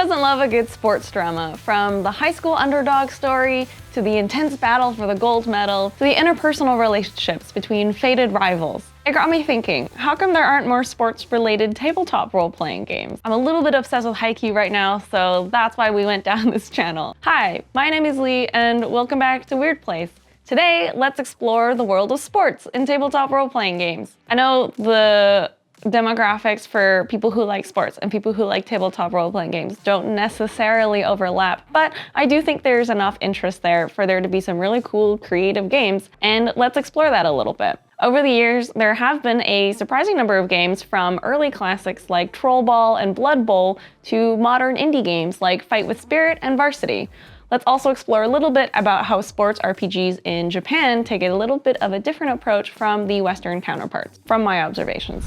doesn't love a good sports drama? From the high school underdog story, to the intense battle for the gold medal, to the interpersonal relationships between fated rivals. It got me thinking, how come there aren't more sports-related tabletop role-playing games? I'm a little bit obsessed with Haikyuu right now, so that's why we went down this channel. Hi, my name is Lee, and welcome back to Weird Place. Today, let's explore the world of sports in tabletop role-playing games. I know the demographics for people who like sports and people who like tabletop role-playing games don't necessarily overlap, but I do think there's enough interest there for there to be some really cool, creative games, and let's explore that a little bit. Over the years, there have been a surprising number of games from early classics like TrollBall and Blood Bowl to modern indie games like Fight with Spirit and Varsity. Let's also explore a little bit about how sports RPGs in Japan take a little bit of a different approach from the Western counterparts, from my observations.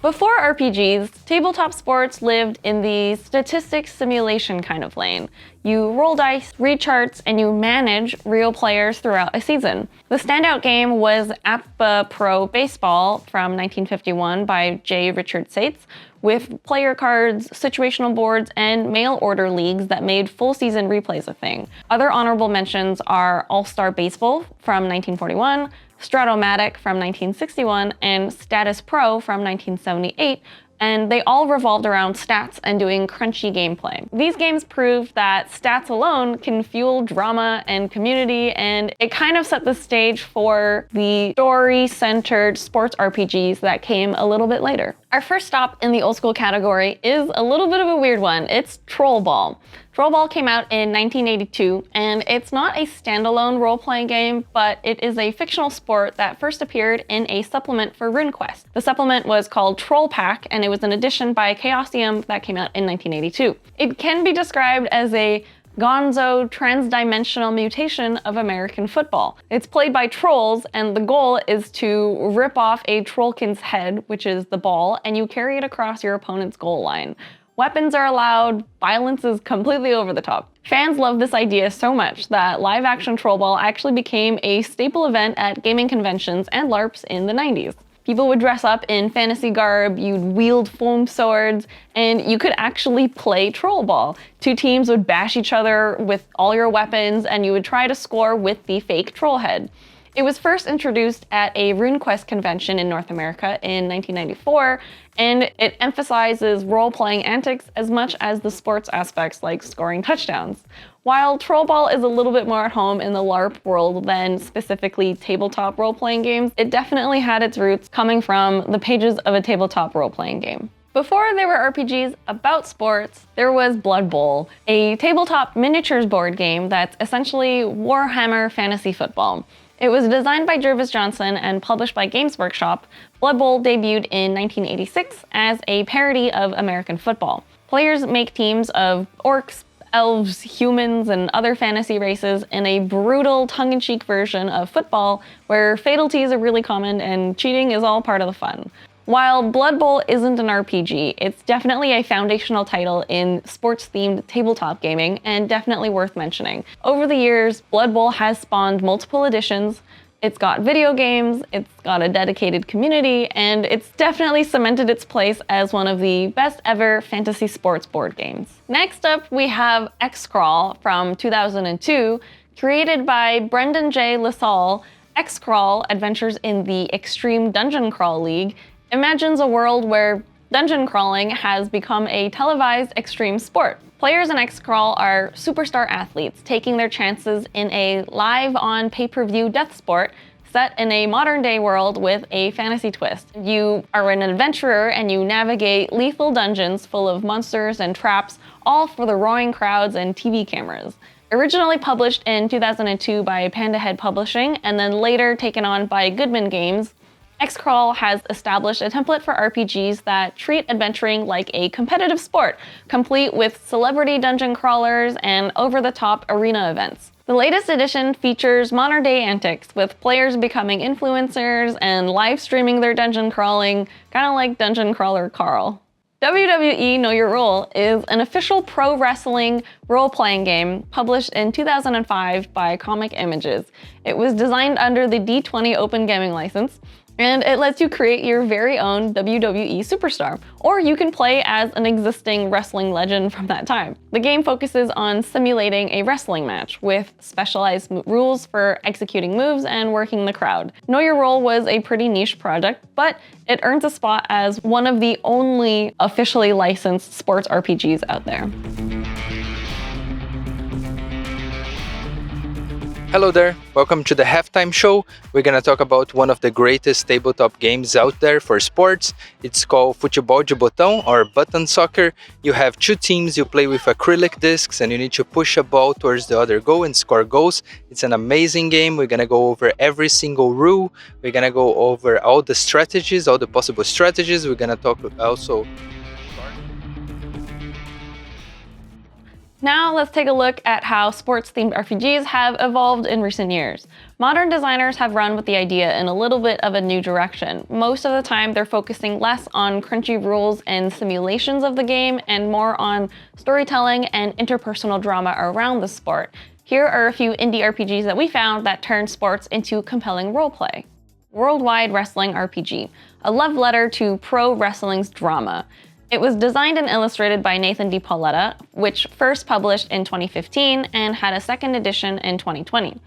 Before RPGs, tabletop sports lived in the statistics simulation kind of lane. You roll dice, read charts, and you manage real players throughout a season. The standout game was APBA Pro Baseball from 1951 by J. Richard Sates, with player cards, situational boards, and mail order leagues that made full season replays a thing. Other honorable mentions are All-Star Baseball from 1941, Stratomatic from 1961, and Status Pro from 1978, and they all revolved around stats and doing crunchy gameplay. These games proved that stats alone can fuel drama and community, and it kind of set the stage for the story-centered sports RPGs that came a little bit later. Our first stop in the old school category is a little bit of a weird one. It's TrollBall. TrollBall came out in 1982, and it's not a standalone role-playing game, but it is a fictional sport that first appeared in a supplement for RuneQuest. The supplement was called Troll Pack, and it was an edition by Chaosium that came out in 1982. It can be described as a gonzo transdimensional mutation of American football. It's played by trolls, and the goal is to rip off a trollkin's head, which is the ball, and you carry it across your opponent's goal line. Weapons are allowed, violence is completely over the top. Fans love this idea so much that live-action TrollBall actually became a staple event at gaming conventions and LARPs in the 90s. People would dress up in fantasy garb, you'd wield foam swords, and you could actually play TrollBall. Two teams would bash each other with all your weapons, and you would try to score with the fake troll head. It was first introduced at a RuneQuest convention in North America in 1994, and it emphasizes role-playing antics as much as the sports aspects like scoring touchdowns. While TrollBall is a little bit more at home in the LARP world than specifically tabletop role-playing games, it definitely had its roots coming from the pages of a tabletop role-playing game. Before there were RPGs about sports, there was Blood Bowl, a tabletop miniatures board game that's essentially Warhammer Fantasy Football. It was designed by Jervis Johnson and published by Games Workshop. Blood Bowl debuted in 1986 as a parody of American football. Players make teams of orcs, elves, humans, and other fantasy races in a brutal, tongue-in-cheek version of football where fatalities are really common and cheating is all part of the fun. While Blood Bowl isn't an RPG, it's definitely a foundational title in sports-themed tabletop gaming and definitely worth mentioning. Over the years, Blood Bowl has spawned multiple editions, it's got video games, it's got a dedicated community, and it's definitely cemented its place as one of the best ever fantasy sports board games. Next up, we have XCrawl from 2002, created by Brendan J. LaSalle. XCrawl adventures in the Extreme Dungeon Crawl League imagines a world where dungeon crawling has become a televised extreme sport. Players in XCrawl are superstar athletes taking their chances in a live-on pay-per-view death sport set in a modern-day world with a fantasy twist. You are an adventurer and you navigate lethal dungeons full of monsters and traps, all for the roaring crowds and TV cameras. Originally published in 2002 by Panda Head Publishing and then later taken on by Goodman Games, XCrawl has established a template for RPGs that treat adventuring like a competitive sport, complete with celebrity dungeon crawlers and over-the-top arena events. The latest edition features modern-day antics, with players becoming influencers and live streaming their dungeon crawling, kind of like Dungeon Crawler Carl. WWE Know Your Role is an official pro wrestling role-playing game published in 2005 by Comic Images. It was designed under the D20 Open Gaming license. And it lets you create your very own WWE superstar, or you can play as an existing wrestling legend from that time. The game focuses on simulating a wrestling match with specialized rules for executing moves and working the crowd. Know Your Role was a pretty niche project, but it earns a spot as one of the only officially licensed sports RPGs out there. Hello there, welcome to the Halftime Show. We're gonna talk about one of the greatest tabletop games out there for sports. It's called Futebol de Botão, or button soccer. You have two teams, you play with acrylic discs, and you need to push a ball towards the other goal and score goals. It's an amazing game. We're gonna go over every single rule. We're gonna go over all the strategies, all the possible strategies. We're gonna talk also. Now let's take a look at how sports-themed RPGs have evolved in recent years. Modern designers have run with the idea in a little bit of a new direction. Most of the time they're focusing less on crunchy rules and simulations of the game and more on storytelling and interpersonal drama around the sport. Here are a few indie RPGs that we found that turn sports into compelling roleplay. Worldwide Wrestling RPG, a love letter to pro wrestling's drama. It was designed and illustrated by Nathan DiPaoletta, which first published in 2015 and had a second edition in 2020.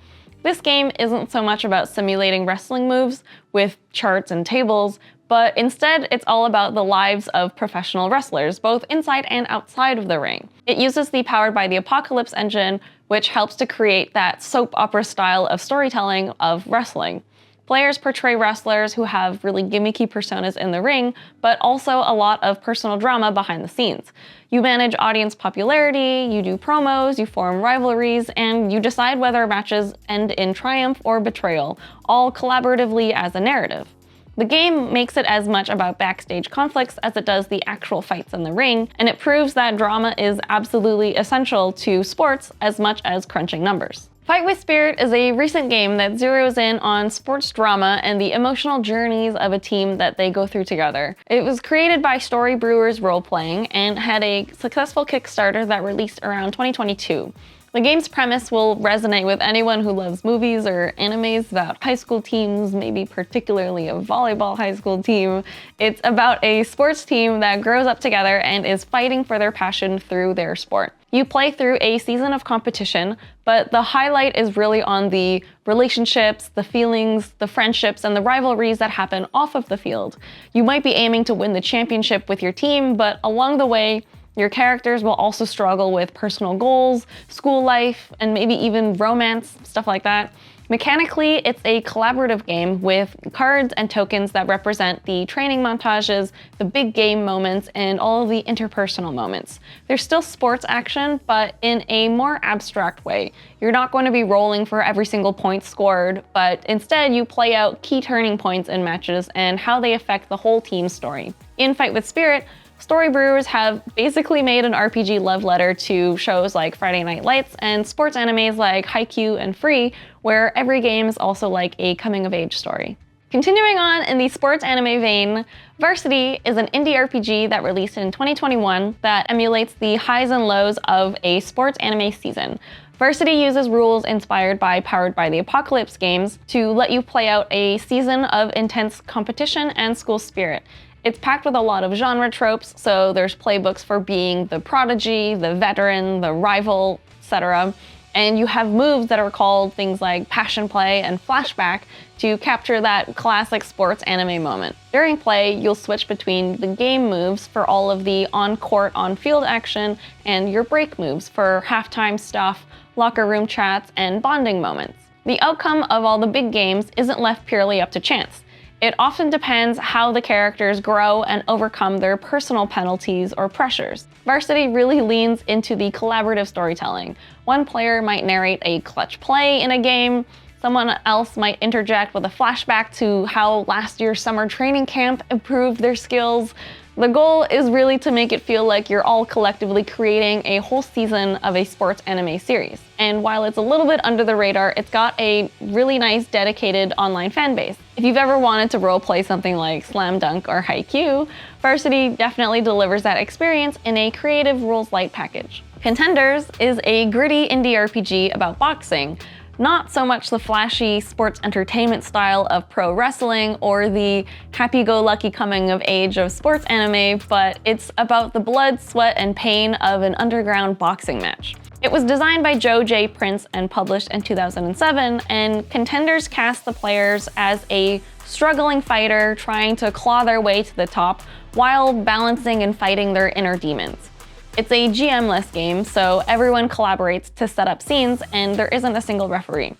This game isn't so much about simulating wrestling moves with charts and tables, but instead it's all about the lives of professional wrestlers, both inside and outside of the ring. It uses the Powered by the Apocalypse engine, which helps to create that soap opera style of storytelling of wrestling. Players portray wrestlers who have really gimmicky personas in the ring, but also a lot of personal drama behind the scenes. You manage audience popularity, you do promos, you form rivalries, and you decide whether matches end in triumph or betrayal, all collaboratively as a narrative. The game makes it as much about backstage conflicts as it does the actual fights in the ring, and it proves that drama is absolutely essential to sports as much as crunching numbers. Fight with Spirit is a recent game that zeroes in on sports drama and the emotional journeys of a team that they go through together. It was created by Story Brewers Roleplaying and had a successful Kickstarter that released around 2022. The game's premise will resonate with anyone who loves movies or animes about high school teams, maybe particularly a volleyball high school team. It's about a sports team that grows up together and is fighting for their passion through their sport. You play through a season of competition, but the highlight is really on the relationships, the feelings, the friendships, and the rivalries that happen off of the field. You might be aiming to win the championship with your team, but along the way, your characters will also struggle with personal goals, school life, and maybe even romance, stuff like that. Mechanically, it's a collaborative game with cards and tokens that represent the training montages, the big game moments, and all of the interpersonal moments. There's still sports action, but in a more abstract way. You're not going to be rolling for every single point scored, but instead you play out key turning points in matches and how they affect the whole team's story. In Fight with Spirit, Story Brewers have basically made an RPG love letter to shows like Friday Night Lights and sports animes like Haikyuu and Free, where every game is also like a coming-of-age story. Continuing on in the sports anime vein, Varsity is an indie RPG that released in 2021 that emulates the highs and lows of a sports anime season. Varsity uses rules inspired by Powered by the Apocalypse games to let you play out a season of intense competition and school spirit. It's packed with a lot of genre tropes, so there's playbooks for being the prodigy, the veteran, the rival, etc. And you have moves that are called things like passion play and flashback to capture that classic sports anime moment. During play, you'll switch between the game moves for all of the on-court, on-field action and your break moves for halftime stuff, locker room chats, and bonding moments. The outcome of all the big games isn't left purely up to chance. It often depends how the characters grow and overcome their personal penalties or pressures. Varsity really leans into the collaborative storytelling. One player might narrate a clutch play in a game, someone else might interject with a flashback to how last year's summer training camp improved their skills. The goal is really to make it feel like you're all collectively creating a whole season of a sports anime series. And while it's a little bit under the radar, it's got a really nice dedicated online fan base. If you've ever wanted to roleplay something like Slam Dunk or Haikyuu, Varsity definitely delivers that experience in a creative rules light package. Contenders is a gritty indie RPG about boxing. Not so much the flashy sports entertainment style of pro wrestling or the happy-go-lucky coming of age of sports anime, but it's about the blood, sweat, and pain of an underground boxing match. It was designed by Joe J. Prince and published in 2007, and Contenders cast the players as a struggling fighter trying to claw their way to the top while balancing and fighting their inner demons. It's a GM-less game, so everyone collaborates to set up scenes and there isn't a single referee.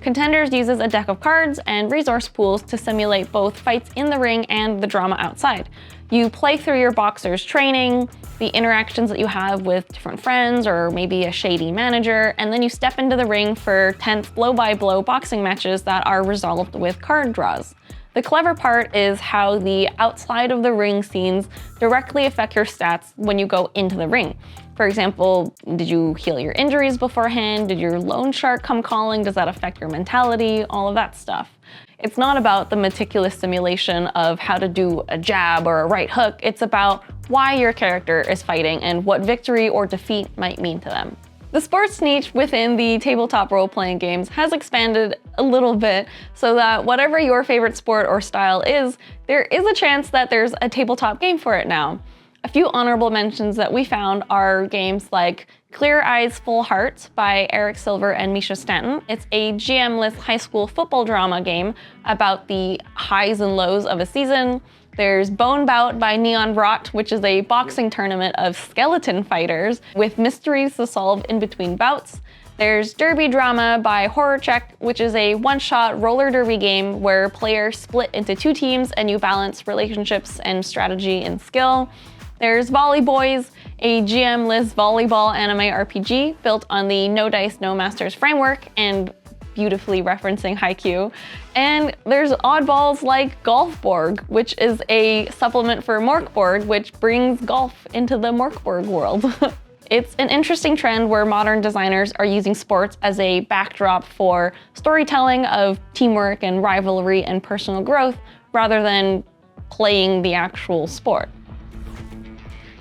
Contenders uses a deck of cards and resource pools to simulate both fights in the ring and the drama outside. You play through your boxer's training, the interactions that you have with different friends or maybe a shady manager, and then you step into the ring for tense blow-by-blow boxing matches that are resolved with card draws. The clever part is how the outside of the ring scenes directly affect your stats when you go into the ring. For example, did you heal your injuries beforehand? Did your loan shark come calling? Does that affect your mentality? All of that stuff. It's not about the meticulous simulation of how to do a jab or a right hook. It's about why your character is fighting and what victory or defeat might mean to them. The sports niche within the tabletop role-playing games has expanded a little bit so that whatever your favorite sport or style is, there is a chance that there's a tabletop game for it now. A few honorable mentions that we found are games like Clear Eyes Full Heart by Eric Silver and Misha Stanton. It's a GM-less high school football drama game about the highs and lows of a season. There's Bone Bout by Neon Rot, which is a boxing tournament of skeleton fighters with mysteries to solve in between bouts. There's Derby Drama by Horror Check, which is a one-shot roller derby game where players split into two teams and you balance relationships and strategy and skill. There's Volley Boys, a GM-less volleyball anime RPG built on the No Dice, No Masters framework and beautifully referencing Haikyuu. And there's oddballs like Golfborg, which is a supplement for Morkborg, which brings golf into the Morkborg world. It's an interesting trend where modern designers are using sports as a backdrop for storytelling of teamwork and rivalry and personal growth rather than playing the actual sport.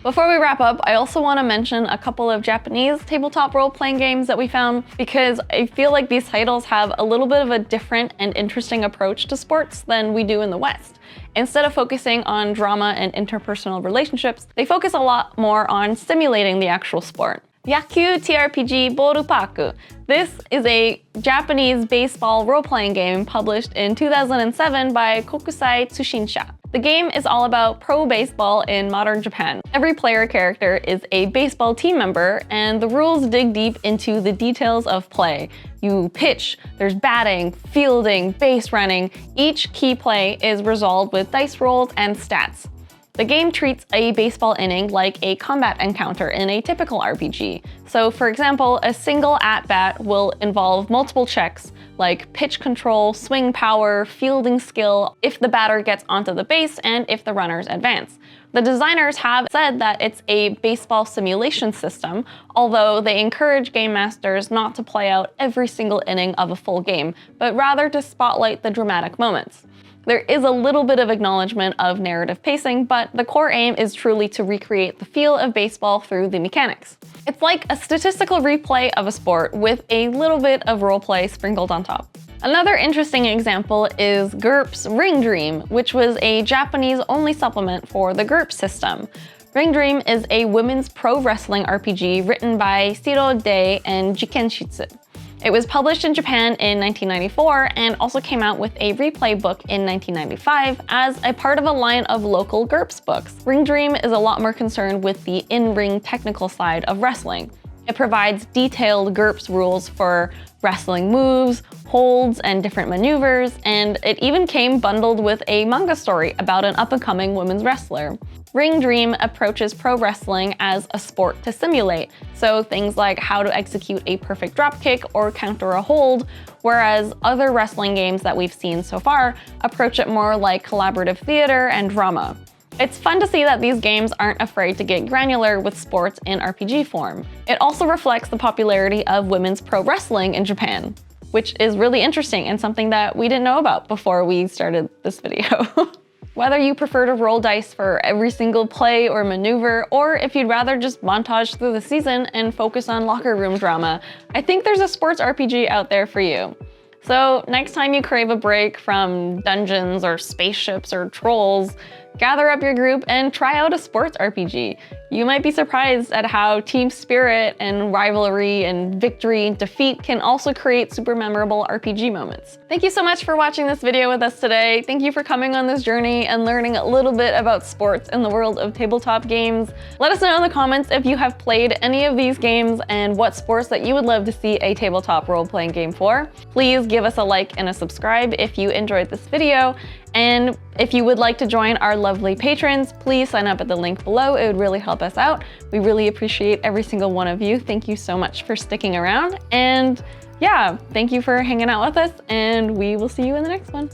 Before we wrap up, I also want to mention a couple of Japanese tabletop role-playing games that we found because I feel like these titles have a little bit of a different and interesting approach to sports than we do in the West. Instead of focusing on drama and interpersonal relationships, they focus a lot more on simulating the actual sport. Yakyuu TRPG Borupaku. This is a Japanese baseball role-playing game published in 2007 by Kokusai Tsushinsha. The game is all about pro baseball in modern Japan. Every player character is a baseball team member, and the rules dig deep into the details of play. You pitch, there's batting, fielding, base running. Each key play is resolved with dice rolls and stats. The game treats a baseball inning like a combat encounter in a typical RPG. So for example, a single at-bat will involve multiple checks like pitch control, swing power, fielding skill, if the batter gets onto the base, and if the runners advance. The designers have said that it's a baseball simulation system, although they encourage game masters not to play out every single inning of a full game, but rather to spotlight the dramatic moments. There is a little bit of acknowledgement of narrative pacing, but the core aim is truly to recreate the feel of baseball through the mechanics. It's like a statistical replay of a sport with a little bit of roleplay sprinkled on top. Another interesting example is GURPS Ring Dream, which was a Japanese-only supplement for the GURPS system. Ring Dream is a women's pro wrestling RPG written by Shiro Dei and Jikenshitsu. It was published in Japan in 1994 and also came out with a replay book in 1995 as a part of a line of local GURPS books. Ring Dream is a lot more concerned with the in-ring technical side of wrestling. It provides detailed GURPS rules for wrestling moves, holds, and different maneuvers, and it even came bundled with a manga story about an up-and-coming women's wrestler. Ring Dream approaches pro wrestling as a sport to simulate, so things like how to execute a perfect dropkick or counter a hold, whereas other wrestling games that we've seen so far approach it more like collaborative theater and drama. It's fun to see that these games aren't afraid to get granular with sports in RPG form. It also reflects the popularity of women's pro wrestling in Japan, which is really interesting and something that we didn't know about before we started this video. Whether you prefer to roll dice for every single play or maneuver, or if you'd rather just montage through the season and focus on locker room drama, I think there's a sports RPG out there for you. So next time you crave a break from dungeons or spaceships or trolls, gather up your group and try out a sports RPG. You might be surprised at how team spirit and rivalry and victory and defeat can also create super memorable RPG moments. Thank you so much for watching this video with us today. Thank you for coming on this journey and learning a little bit about sports in the world of tabletop games. Let us know in the comments if you have played any of these games and what sports that you would love to see a tabletop role-playing game for. Please give us a like and a subscribe if you enjoyed this video. And if you would like to join our lovely patrons, please sign up at the link below. It would really help us out. We really appreciate every single one of you. Thank you so much for sticking around. And yeah, thank you for hanging out with us, and we will see you in the next one.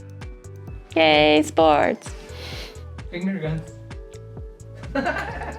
Yay, sports! Finger guns.